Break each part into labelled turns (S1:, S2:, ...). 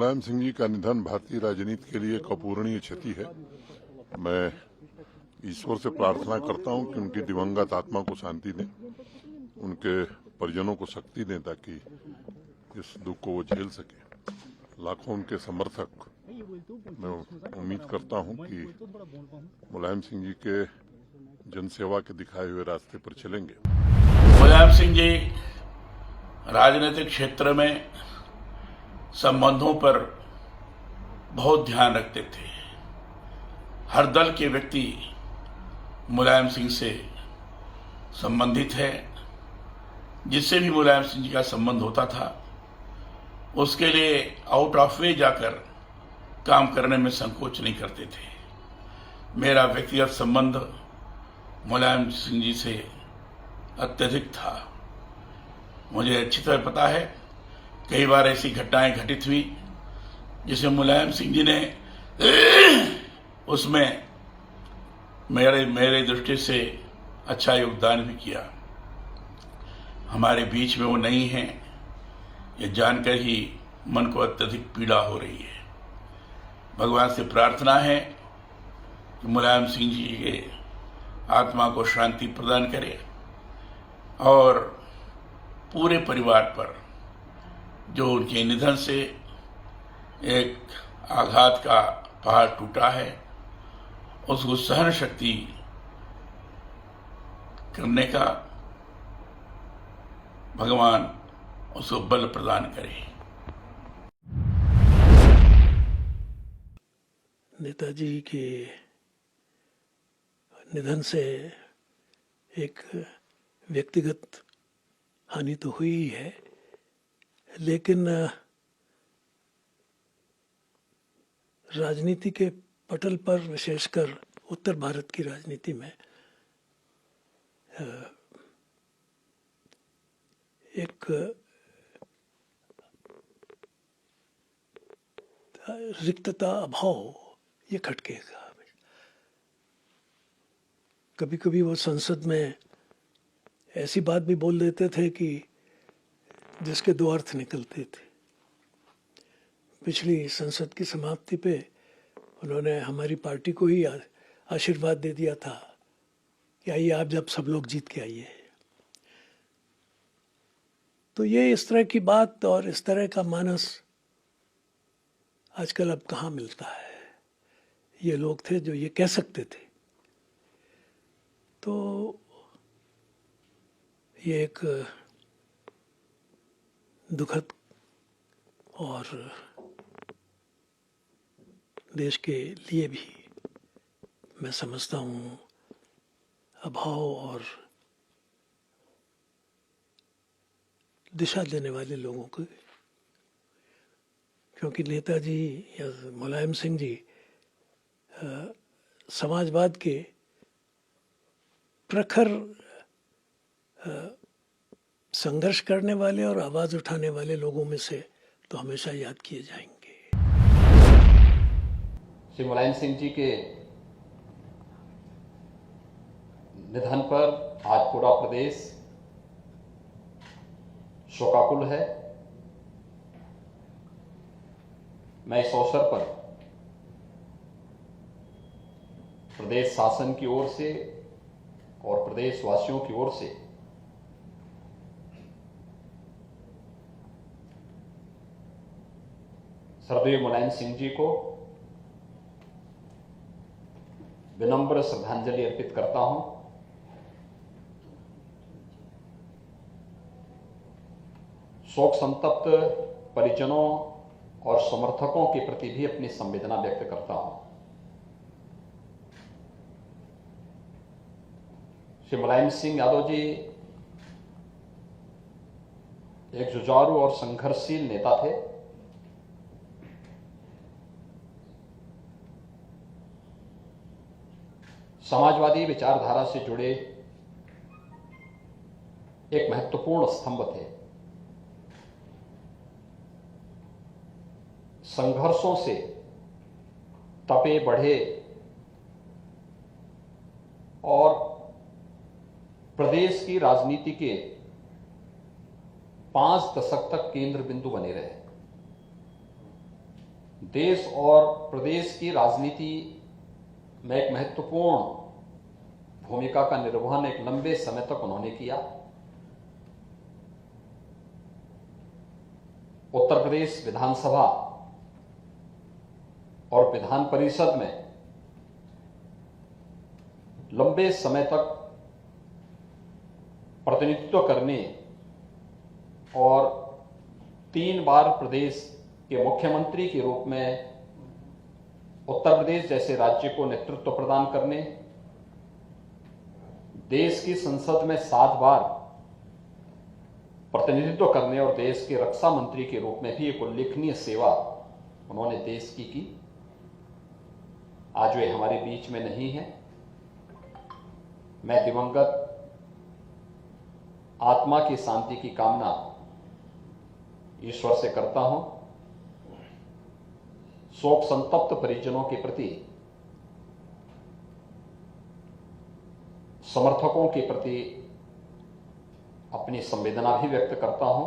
S1: मुलायम सिंह जी का निधन भारतीय राजनीति के लिए एक अपूरणीय क्षति है। मैं ईश्वर से प्रार्थना करता हूं कि उनकी दिवंगत आत्मा को शांति दें, उनके परिजनों को शक्ति दें ताकि इस दुख को वो झेल सके। लाखों उनके समर्थक, मैं उम्मीद करता हूं कि मुलायम सिंह जी के जनसेवा के दिखाए हुए रास्ते पर चलेंगे।
S2: मुलायम सिंह जी राजनीतिक क्षेत्र में संबंधों पर बहुत ध्यान रखते थे। हर दल के व्यक्ति मुलायम सिंह से संबंधित है। जिससे भी मुलायम सिंह जी का संबंध होता था उसके लिए आउट ऑफ वे जाकर काम करने में संकोच नहीं करते थे। मेरा व्यक्तिगत संबंध मुलायम सिंह जी से अत्यधिक था। मुझे अच्छी तरह पता है कई बार ऐसी घटनाएं घटित हुई जिसे मुलायम सिंह जी ने उसमें मेरे दृष्टि से अच्छा योगदान भी किया। हमारे बीच में वो नहीं है, ये जानकर ही मन को अत्यधिक पीड़ा हो रही है। भगवान से प्रार्थना है कि मुलायम सिंह जी के आत्मा को शांति प्रदान करे और पूरे परिवार पर जो उनके निधन से एक आघात का पहाड़ टूटा है उसको सहन शक्ति करने का भगवान उसको बल प्रदान करे।
S3: नेताजी के निधन से एक व्यक्तिगत हानि तो हुई ही है, लेकिन राजनीति के पटल पर, विशेषकर उत्तर भारत की राजनीति में एक रिक्तता, अभाव ये खटकेगा। कभी कभी वो संसद में ऐसी बात भी बोल देते थे कि जिसके दो अर्थ निकलते थे। पिछली संसद की समाप्ति पे उन्होंने हमारी पार्टी को ही आशीर्वाद दे दिया था कि आइए आप जब सब लोग जीत के आइए। तो ये इस तरह की बात और इस तरह का मानस आजकल अब कहाँ मिलता है। ये लोग थे जो ये कह सकते थे। तो ये एक दुखद और देश के लिए भी मैं समझता हूँ अभाव और दिशा देने वाले लोगों को, क्योंकि नेताजी या मुलायम सिंह जी समाजवाद के प्रखर संघर्ष करने वाले और आवाज उठाने वाले लोगों में से तो हमेशा याद किए जाएंगे।
S4: श्री मुलायम सिंह जी के निधन पर आज पूरा प्रदेश शोकाकुल है। मैं इस अवसर पर प्रदेश शासन की ओर से और प्रदेश वासियों की ओर से श्रद्धेय मुलायम सिंह जी को विनम्र श्रद्धांजलि अर्पित करता हूं। शोक संतप्त परिजनों और समर्थकों के प्रति भी अपनी संवेदना व्यक्त करता हूं। श्री मुलायम सिंह यादव जी एक जुझारू और संघर्षशील नेता थे। समाजवादी विचारधारा से जुड़े एक महत्वपूर्ण स्तंभ थे। संघर्षों से तपे बढ़े और प्रदेश की राजनीति के 5 दशक तक केंद्र बिंदु बने रहे। देश और प्रदेश की राजनीति में एक महत्वपूर्ण भूमिका का निर्वहन एक लंबे समय तक उन्होंने किया। उत्तर प्रदेश विधानसभा और विधान परिषद में लंबे समय तक प्रतिनिधित्व करने और 3 बार प्रदेश के मुख्यमंत्री के रूप में उत्तर प्रदेश जैसे राज्य को नेतृत्व प्रदान करने, देश की संसद में 7 बार प्रतिनिधित्व करने और देश के रक्षा मंत्री के रूप में भी एक उल्लेखनीय सेवा उन्होंने देश की। आज वे हमारे बीच में नहीं है। मैं दिवंगत आत्मा की शांति की कामना ईश्वर से करता हूं। शोक संतप्त परिजनों के प्रति, समर्थकों के प्रति अपनी संवेदना भी व्यक्त करता हूं।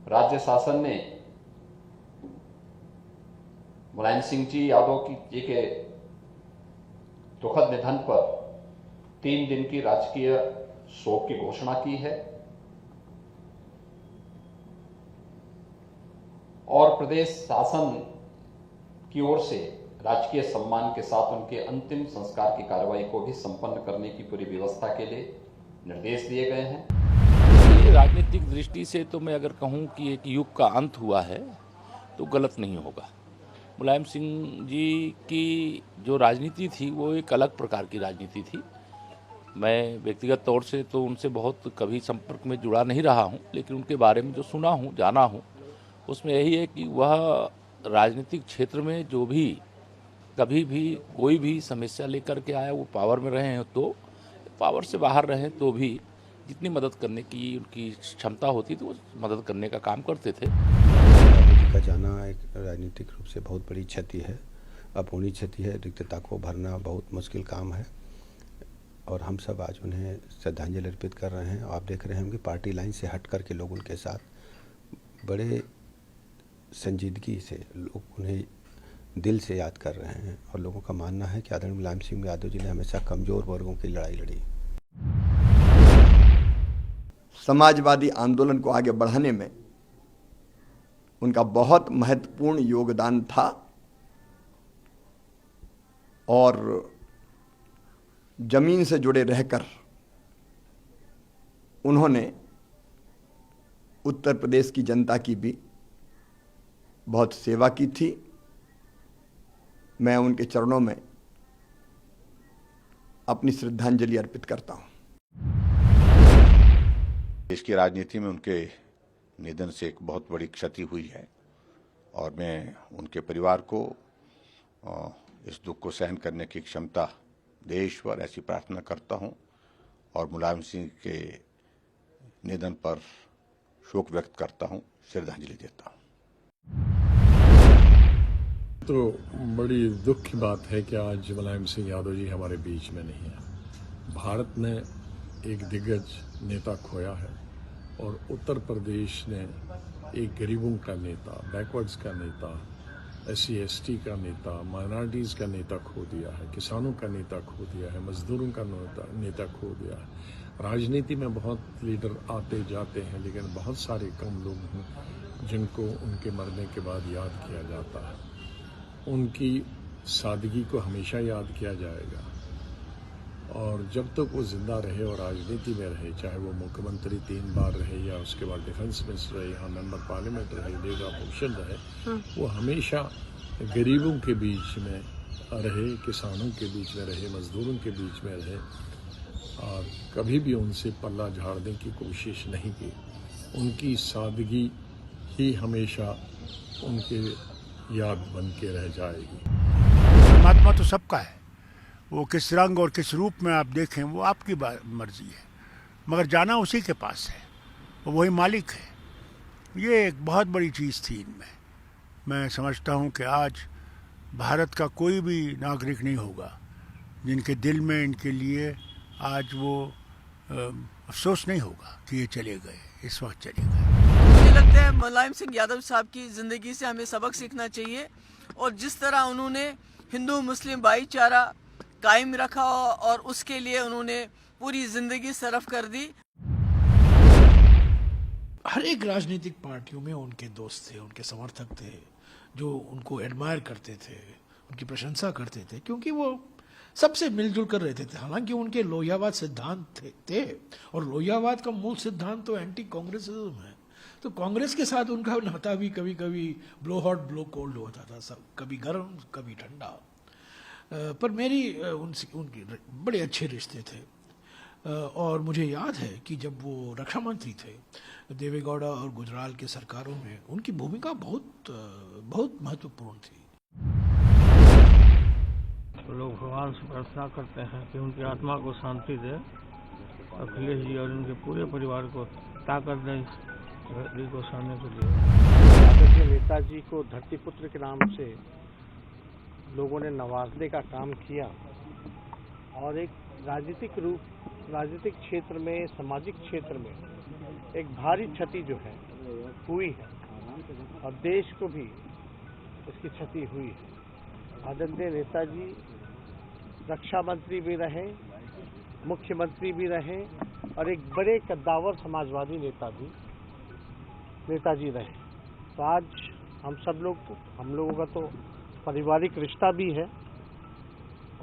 S4: राज्य शासन ने मुलायम सिंह जी यादव जी के दुखद निधन पर 3 दिन की राजकीय शोक की घोषणा की है और प्रदेश शासन की ओर से राजकीय सम्मान के साथ उनके अंतिम संस्कार की कार्रवाई को भी संपन्न करने की पूरी व्यवस्था के लिए निर्देश दिए गए हैं।
S5: राजनीतिक दृष्टि से तो मैं अगर कहूं कि एक युग का अंत हुआ है तो गलत नहीं होगा। मुलायम सिंह जी की जो राजनीति थी वो एक अलग प्रकार की राजनीति थी। मैं व्यक्तिगत तौर से तो उनसे बहुत कभी संपर्क में जुड़ा नहीं रहा हूं, लेकिन उनके बारे में जो सुना हूं, जाना हूं, उसमें यही है कि वह राजनीतिक क्षेत्र में जो भी कभी भी कोई भी समस्या लेकर के आया, वो पावर में रहे हैं तो, पावर से बाहर रहे तो भी जितनी मदद करने की उनकी क्षमता होती थी वो मदद करने का काम करते थे।
S6: का जाना एक राजनीतिक रूप से बहुत बड़ी क्षति है, अपूर्णीय क्षति है। रिक्तता को भरना बहुत मुश्किल काम है और हम सब आज उन्हें श्रद्धांजलि अर्पित कर रहे हैं। आप देख रहे हैं कि पार्टी लाइन से हट कर के लोग उनके साथ बड़े संजीदगी से लोग उन्हें दिल से याद कर रहे हैं और लोगों का मानना है कि आदरणीय मुलायम सिंह यादव जी ने हमेशा कमज़ोर वर्गों की लड़ाई लड़ी।
S7: समाजवादी आंदोलन को आगे बढ़ाने में उनका बहुत महत्वपूर्ण योगदान था और जमीन से जुड़े रहकर उन्होंने उत्तर प्रदेश की जनता की भी बहुत सेवा की थी। मैं उनके चरणों में अपनी श्रद्धांजलि अर्पित करता हूं।
S8: देश की राजनीति में उनके निधन से एक बहुत बड़ी क्षति हुई है और मैं उनके परिवार को इस दुख को सहन करने की क्षमता दे ईश्वर, ऐसी प्रार्थना करता हूं और मुलायम सिंह के निधन पर शोक व्यक्त करता हूं, श्रद्धांजलि देता हूं।
S9: तो बड़ी दुख की बात है कि आज मुलायम सिंह यादव जी हमारे बीच में नहीं है। भारत ने एक दिग्गज नेता खोया है और उत्तर प्रदेश ने एक गरीबों का नेता, बैकवर्ड्स का नेता, SC/ST का नेता, माइनॉरिटीज़ का नेता खो दिया है, किसानों का नेता खो दिया है, मजदूरों का नेता खो दिया है। राजनीति में बहुत लीडर आते जाते हैं, लेकिन बहुत सारे कम लोग हैं जिनको उनके मरने के बाद याद किया जाता है। उनकी सादगी को हमेशा याद किया जाएगा और जब तक वो जिंदा रहे और राजनीति में रहे, चाहे वो मुख्यमंत्री 3 बार रहे या उसके बाद डिफेंस मिनिस्टर रहे, यहाँ मेंबर पार्लियामेंट रहे, लीडर ऑपोजिशन रहे, वो हमेशा गरीबों के बीच में रहे, किसानों के बीच में रहे, मजदूरों के बीच में रहे और कभी भी उनसे पल्ला झाड़ने की कोशिश नहीं की। उनकी सादगी ही हमेशा उनके याद बन के रह जाएगी।
S10: परमात्मा तो सबका है, वो किस रंग और किस रूप में आप देखें वो आपकी मर्जी है, मगर जाना उसी के पास है, वही मालिक है। ये एक बहुत बड़ी चीज़ थी इनमें। मैं समझता हूँ कि आज भारत का कोई भी नागरिक नहीं होगा जिनके दिल में इनके लिए आज वो अफसोस नहीं होगा कि ये चले गए, इस वक्त चले गए।
S11: लगता है मुलायम सिंह यादव साहब की ज़िंदगी से हमें सबक सीखना चाहिए और जिस तरह उन्होंने हिंदू मुस्लिम भाईचारा कायम रखा और उसके लिए उन्होंने पूरी ज़िंदगी सरफ कर दी।
S12: हर एक राजनीतिक पार्टियों में उनके दोस्त थे, उनके समर्थक थे, जो उनको एडमायर करते थे, उनकी प्रशंसा करते थे, क्योंकि वो सबसे मिलजुल कर रहते थे। हालांकि उनके लोहियावाद सिद्धांत थे और लोहियावाद का मूल सिद्धांत तो एंटी कांग्रेसिज्म है। तो कांग्रेस के साथ उनका नाता भी कभी कभी ब्लो हॉट ब्लो कोल्ड होता था, सब कभी गर्म कभी ठंडा। पर मेरी उनकी बड़े अच्छे रिश्ते थे और मुझे याद है कि जब वो रक्षा मंत्री थे देवेगौड़ा और गुजराल के सरकारों में उनकी भूमिका बहुत महत्वपूर्ण थी।
S13: लोग भगवान से प्रार्थना करते हैं कि उनकी आत्मा को शांति दे, अखिलेश जी और उनके पूरे परिवार को ताकत दें दिल को सहने के लिए।
S14: नेताजी को धरतीपुत्र के नाम से लोगों ने नवाजने का काम किया और एक राजनीतिक क्षेत्र में, सामाजिक क्षेत्र में एक भारी क्षति जो है हुई है और देश को भी इसकी क्षति हुई है। आदरणीय नेताजी रक्षा मंत्री भी रहे, मुख्यमंत्री भी रहे और एक बड़े कद्दावर समाजवादी नेताजी रहे। तो आज हम लोगों का तो पारिवारिक रिश्ता भी है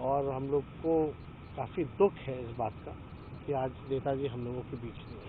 S14: और हम लोग को काफ़ी दुख है इस बात का कि आज नेताजी हम लोगों के बीच नहीं।